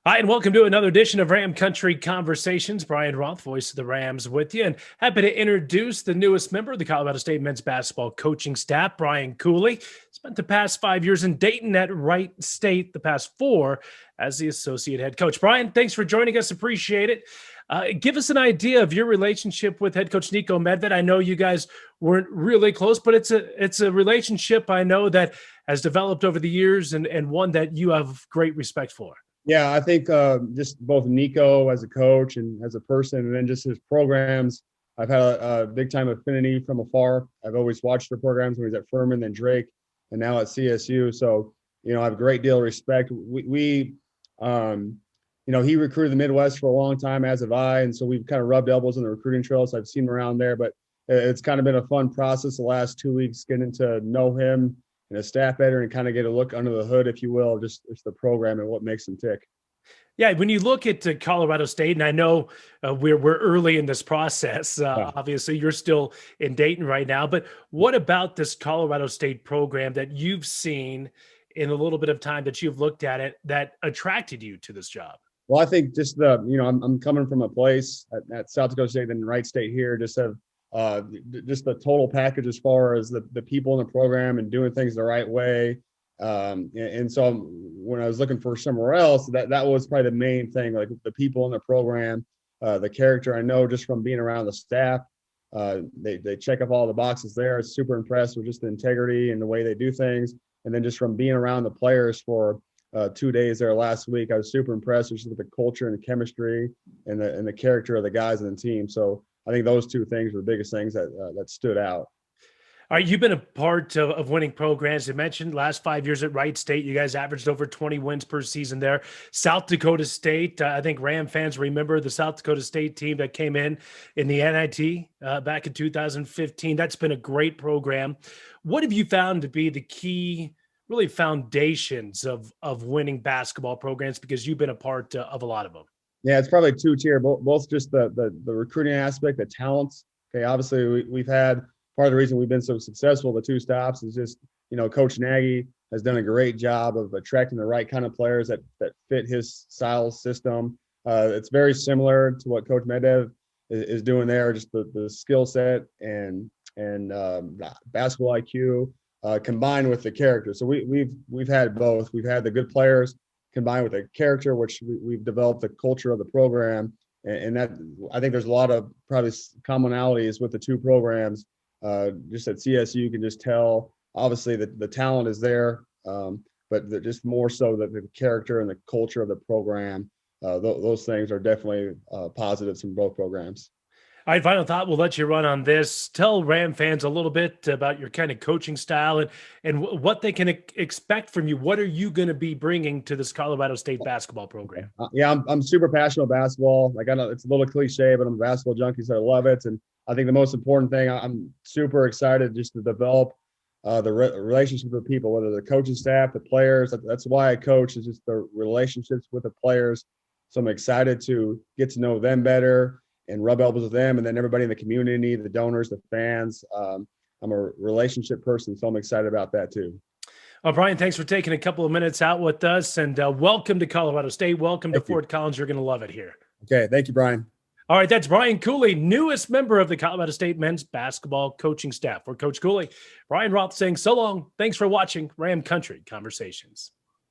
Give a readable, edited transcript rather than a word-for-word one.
Hi, and welcome to another edition of Ram Country Conversations. Brian Roth, voice of the Rams, with you, and happy to introduce the newest member of the Colorado State men's basketball coaching staff, Brian Cooley. Spent the past 5 years in Dayton at Wright State, the past 4 as the associate head coach. Brian, thanks for joining us. Appreciate it. Give us an idea of your relationship with head coach Nico Medved. I know you guys weren't really close, but it's a relationship I know that has developed over the years and one that you have great respect for. Yeah, I think just both Nico as a coach and as a person, and then just his programs. I've had a big time affinity from afar. I've always watched their programs when he was at Furman, then Drake, and now at CSU. So, I have a great deal of respect. He recruited the Midwest for a long time, as have I. And so we've kind of rubbed elbows on the recruiting trail. So I've seen him around there, but it's kind of been a fun process the last 2 weeks, getting to know him and his staff better and kind of get a look under the hood, if you will, just the program and what makes them tick. Yeah, when you look at Colorado State, and I know we're early in this process. Obviously, you're still in Dayton right now, but what about this Colorado State program that you've seen in a little bit of time that you've looked at it that attracted you to this job? Well, I think just I'm coming from a place at South Dakota State and Wright State here, just the total package as far as the people in the program and doing things the right way. And so when I was looking for somewhere else, that was probably the main thing, like the people in the program, the character. I know just from being around the staff, they check off all the boxes there. I was super impressed with just the integrity and the way they do things. And then just from being around the players for 2 days there last week, I was super impressed with the culture and the chemistry and the character of the guys on the team. So I think those two things were the biggest things that stood out. All right, you've been a part of winning programs. You mentioned last 5 years at Wright State, you guys averaged over 20 wins per season there. South Dakota State, I think Ram fans remember the South Dakota State team that came in the NIT back in 2015. That's been a great program. What have you found to be the key, really, foundations of winning basketball programs, because you've been a part of a lot of them? Yeah, it's probably two-tier, both just the recruiting aspect, the talents. Okay, obviously we've had part of the reason we've been so successful, the two stops, is just, Coach Nagy has done a great job of attracting the right kind of players that fit his style system. It's very similar to what Coach Medved is doing there, just the skill set and basketball IQ combined with the character. So we've had both. We've had the good players combined with the character, which we've developed the culture of the program. And that, I think there's a lot of probably commonalities with the two programs. Just at CSU, you can just tell, obviously, that the talent is there, but just more so that the character and the culture of the program, those things are definitely positives from both programs. All right, final thought. We'll let you run on this. Tell Ram fans a little bit about your kind of coaching style and what they can expect from you. What are you going to be bringing to this Colorado State basketball program? Yeah, I'm super passionate about basketball. Like, I know it's a little cliche, but I'm a basketball junkie, so I love it. And I think the most important thing, I'm super excited just to develop the relationship with people, whether the coaching staff, the players. That's why I coach, is just the relationships with the players. So I'm excited to get to know them better and rub elbows with them, and then everybody in the community, the donors, the fans. I'm a relationship person, so I'm excited about that too. Brian, thanks for taking a couple of minutes out with us, and welcome to Colorado State. Welcome to Fort Collins. You're going to love it here. Okay, thank you, Brian. All right, that's Brian Cooley, newest member of the Colorado State men's basketball coaching staff. For Coach Cooley, Brian Roth saying so long. Thanks for watching Ram Country Conversations.